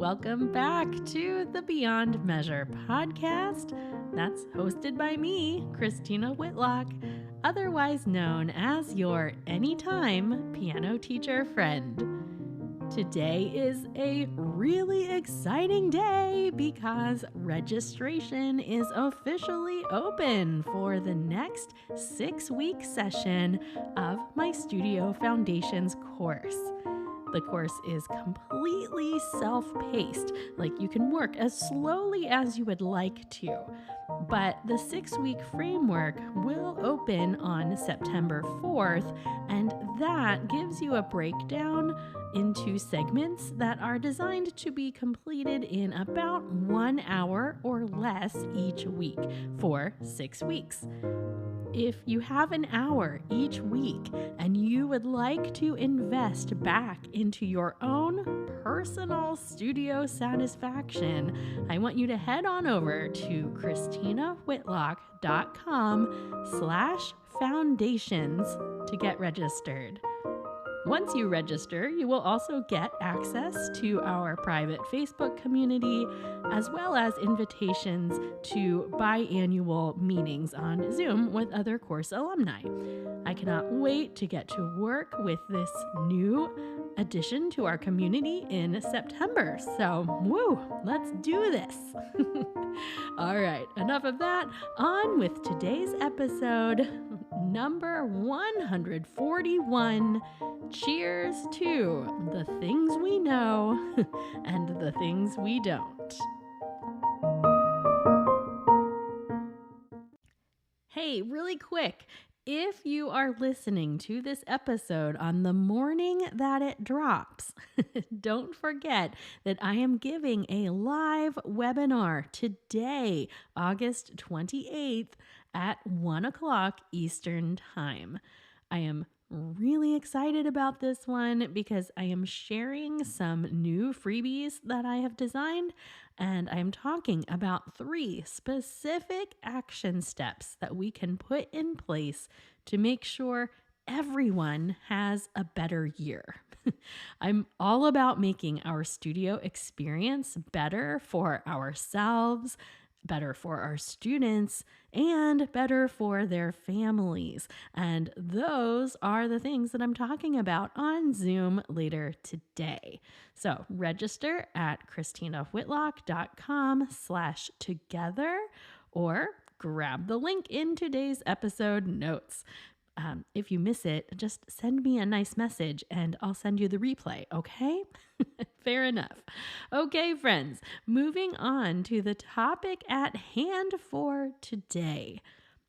welcome back to the Beyond Measure podcast. That's hosted by me, Christina Whitlock, otherwise known as your anytime piano teacher friend. Today is a really exciting day because registration is officially open for the next 6-week session of my Studio Foundations course. The course is completely self-paced, like you can work as slowly as you would like to. But the 6-week framework will open on September 4th, and that gives you a breakdown into segments that are designed to be completed in about 1 hour or less each week for 6 weeks. If you have an hour each week and you would like to invest back into your own personal studio satisfaction, I want you to head on over to christinawhitlock.com/foundations to get registered. Once you register, you will also get access to our private Facebook community, as well as invitations to biannual meetings on Zoom with other course alumni. I cannot wait to get to work with this new addition to our community in September. So, let's do this. All right, enough of that. On with today's episode, number 141. Cheers to the things we know and the things we don't. Hey, really quick. If you are listening to this episode on the morning that it drops, don't forget that I am giving a live webinar today, August 28th at 1 o'clock Eastern Time. I am really excited about this one because I am sharing some new freebies that I have designed, and I am talking about 3 specific action steps that we can put in place to make sure everyone has a better year. I'm all about making our studio experience better for ourselves, better for our students, and better for their families. And those are the things that I'm talking about on Zoom later today. So register at christinawhitlock.com/together or grab the link in today's episode notes. If you miss it, just send me a nice message and I'll send you the replay, okay? Fair enough. Okay, friends, moving on to the topic at hand for today.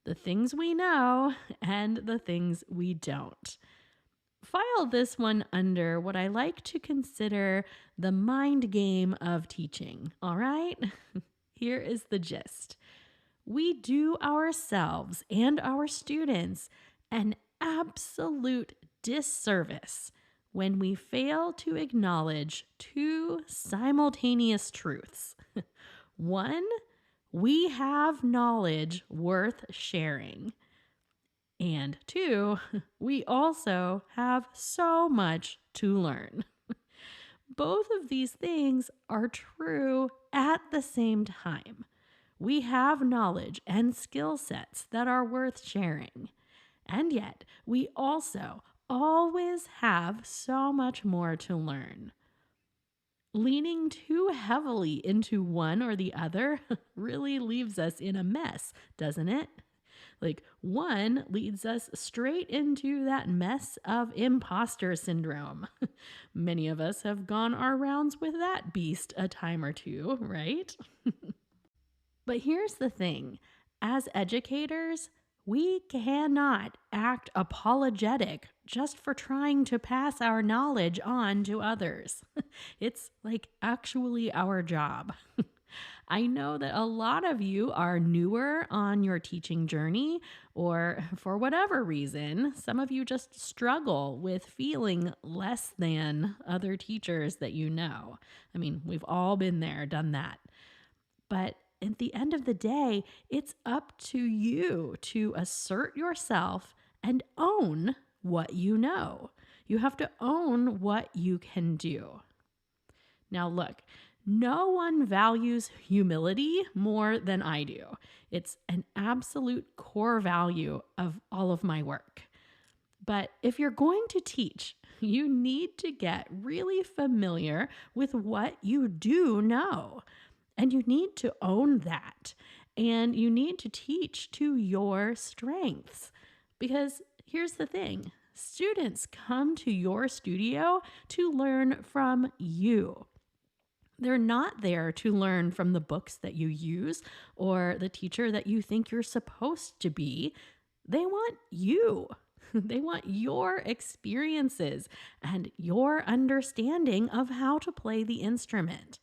The things we know and the things we don't. File this one under what I like to consider the mind game of teaching, all right? Here is the gist. We do ourselves and our students an absolute disservice when we fail to acknowledge 2 simultaneous truths. 1, we have knowledge worth sharing. And 2, we also have so much to learn. Both of these things are true at the same time. We have knowledge and skill sets that are worth sharing. And yet, we also always have so much more to learn. Leaning too heavily into one or the other really leaves us in a mess, doesn't it? Like, one leads us straight into that mess of imposter syndrome. Many of us have gone our rounds with that beast a time or two, right? But here's the thing. As educators, we cannot act apologetic just for trying to pass our knowledge on to others. It's like actually our job. I know that a lot of you are newer on your teaching journey, or for whatever reason, some of you just struggle with feeling less than other teachers that you know. I mean, we've all been there, done that. But at the end of the day, it's up to you to assert yourself and own what you know. You have to own what you can do. Now look, No one values humility more than I do. It's an absolute core value of all of my work. But if you're going to teach, you need to get really familiar with what you do know. And you need to own that. And you need to teach to your strengths. Because here's the thing, students come to your studio to learn from you. They're not there to learn from the books that you use or the teacher that you think you're supposed to be. They want you. They want your experiences and your understanding of how to play the instrument.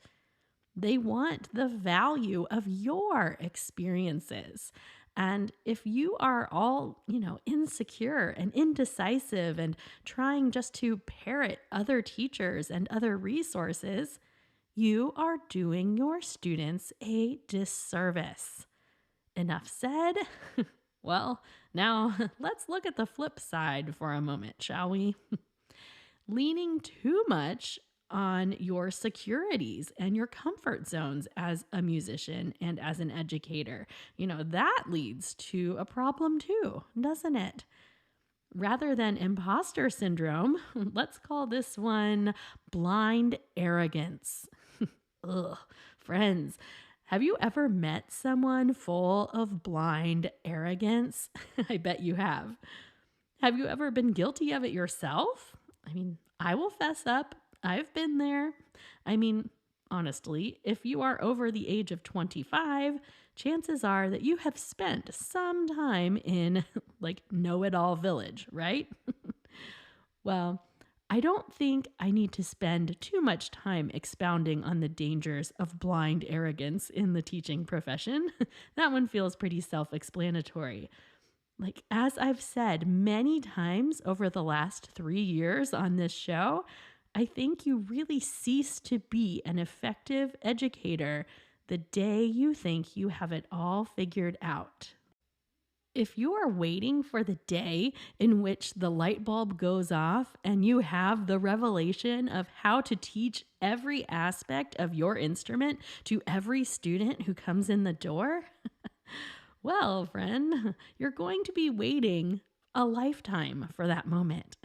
They want the value of your experiences. And if you are all, insecure and indecisive and trying just to parrot other teachers and other resources, you are doing your students a disservice. Enough said. Well, now let's look at the flip side for a moment, shall we? Leaning too much on your securities and your comfort zones as a musician and as an educator, that leads to a problem too, doesn't it? Rather than imposter syndrome, let's call this one blind arrogance. Ugh, friends, have you ever met someone full of blind arrogance? I bet you have. Have you ever been guilty of it yourself? I will fess up. I've been there. Honestly, if you are over the age of 25, chances are that you have spent some time in know-it-all village, right? Well, I don't think I need to spend too much time expounding on the dangers of blind arrogance in the teaching profession. That one feels pretty self-explanatory. As I've said many times over the last 3 years on this show, I think you really cease to be an effective educator the day you think you have it all figured out. If you are waiting for the day in which the light bulb goes off and you have the revelation of how to teach every aspect of your instrument to every student who comes in the door, well, friend, you're going to be waiting a lifetime for that moment.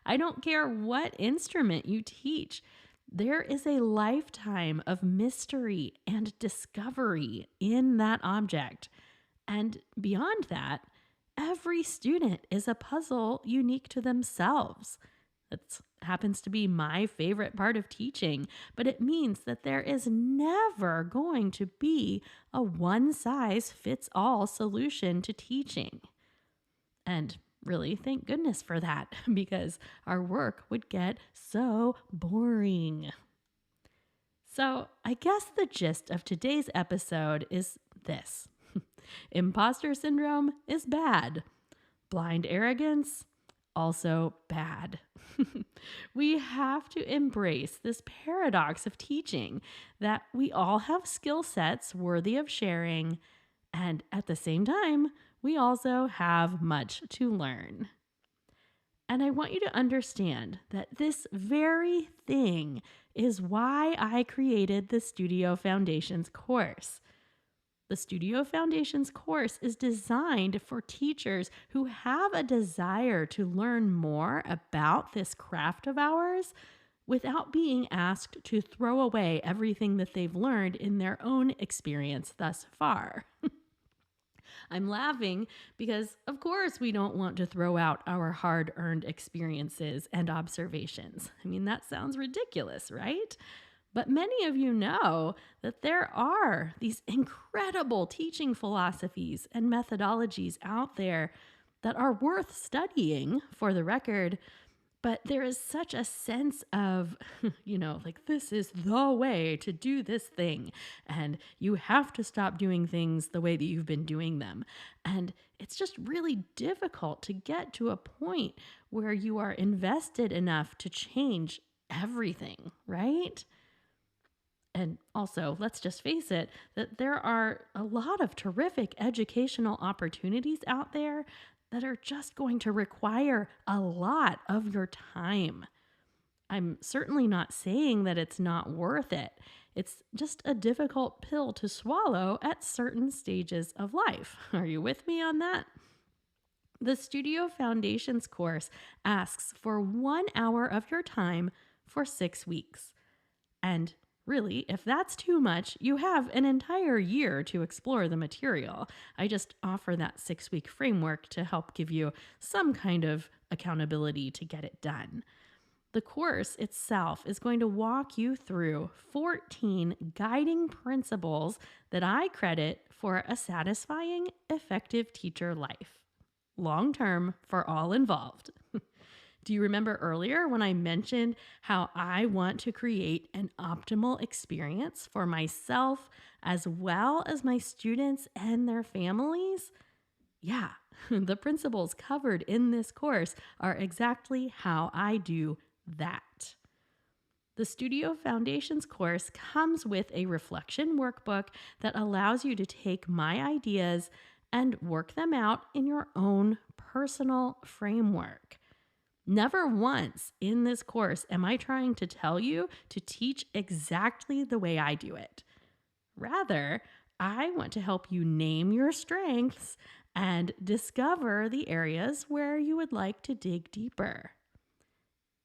I don't care what instrument you teach. There is a lifetime of mystery and discovery in that object. And beyond that, every student is a puzzle unique to themselves. That happens to be my favorite part of teaching, but it means that there is never going to be a one-size-fits-all solution to teaching. And really, thank goodness for that, because our work would get so boring. So I guess the gist of today's episode is this. Imposter syndrome is bad. Blind arrogance, also bad. We have to embrace this paradox of teaching that we all have skill sets worthy of sharing, and at the same time, we also have much to learn. And I want you to understand that this very thing is why I created the Studio Foundations course. The Studio Foundations course is designed for teachers who have a desire to learn more about this craft of ours without being asked to throw away everything that they've learned in their own experience thus far. I'm laughing because, of course, we don't want to throw out our hard-earned experiences and observations. That sounds ridiculous, right? But many of you know that there are these incredible teaching philosophies and methodologies out there that are worth studying, for the record, but there is such a sense of, this is the way to do this thing, and you have to stop doing things the way that you've been doing them. And it's just really difficult to get to a point where you are invested enough to change everything, right? And also, let's just face it, that there are a lot of terrific educational opportunities out there that are just going to require a lot of your time. I'm certainly not saying that it's not worth it. It's just a difficult pill to swallow at certain stages of life. Are you with me on that? The Studio Foundations course asks for 1 hour of your time for 6 weeks. And really, if that's too much, you have an entire year to explore the material. I just offer that 6-week framework to help give you some kind of accountability to get it done. The course itself is going to walk you through 14 guiding principles that I credit for a satisfying, effective teacher life. Long term for all involved. Do you remember earlier when I mentioned how I want to create an optimal experience for myself as well as my students and their families? Yeah, the principles covered in this course are exactly how I do that. The Studio Foundations course comes with a reflection workbook that allows you to take my ideas and work them out in your own personal framework. Never once in this course am I trying to tell you to teach exactly the way I do it. Rather, I want to help you name your strengths and discover the areas where you would like to dig deeper.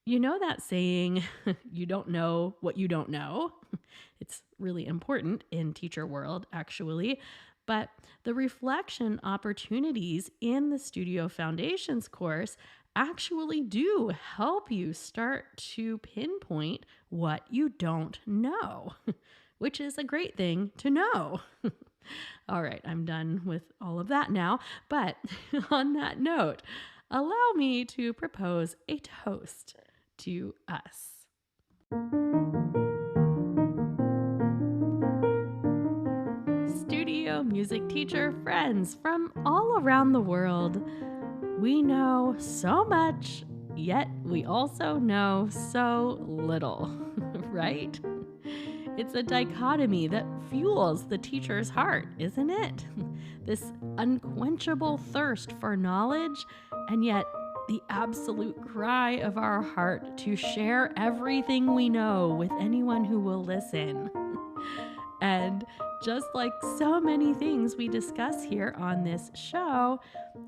You know that saying, you don't know what you don't know? It's really important in teacher world, actually. But the reflection opportunities in the Studio Foundations course actually do help you start to pinpoint what you don't know, which is a great thing to know. All right, I'm done with all of that now. But on that note, allow me to propose a toast to us. Studio music teacher friends from all around the world. We know so much, yet we also know so little, right? It's a dichotomy that fuels the teacher's heart, isn't it? This unquenchable thirst for knowledge, and yet the absolute cry of our heart to share everything we know with anyone who will listen. And just like so many things we discuss here on this show,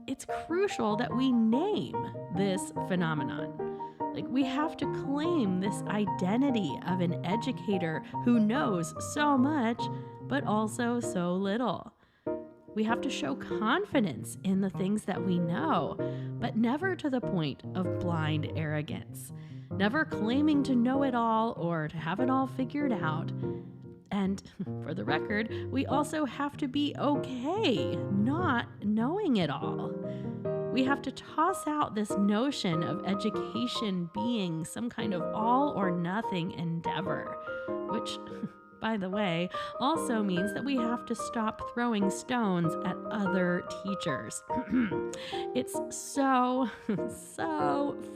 it's crucial that we name this phenomenon. Like, we have to claim this identity of an educator who knows so much, but also so little. We have to show confidence in the things that we know, but never to the point of blind arrogance. Never claiming to know it all or to have it all figured out. And for the record, we also have to be okay not knowing it all. We have to toss out this notion of education being some kind of all or nothing endeavor, which, by the way, also means that we have to stop throwing stones at other teachers. It's so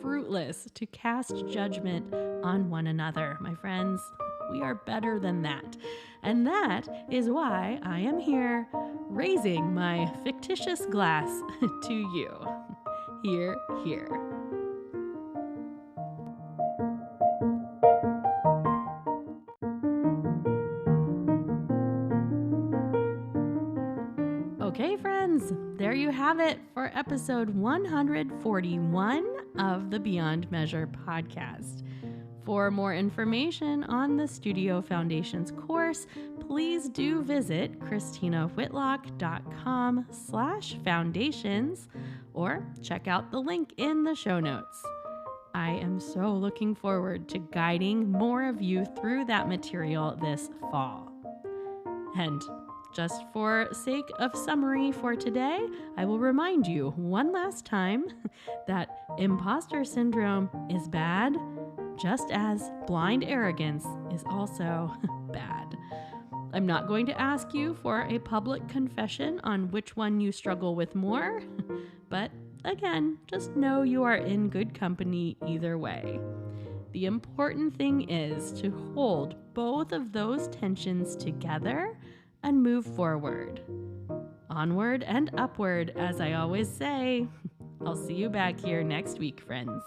fruitless to cast judgment on one another, my friends. We are better than that. And that is why I am here raising my fictitious glass to you. Hear, hear. Okay, friends, there you have it for episode 141 of the Beyond Measure podcast. For more information on the Studio Foundations course, please do visit christinawhitlock.com/foundations or check out the link in the show notes. I am so looking forward to guiding more of you through that material this fall. And just for sake of summary for today, I will remind you one last time that imposter syndrome is bad, just as blind arrogance is also bad. I'm not going to ask you for a public confession on which one you struggle with more, but again, just know you are in good company either way. The important thing is to hold both of those tensions together and move forward. Onward and upward, as I always say. I'll see you back here next week, friends.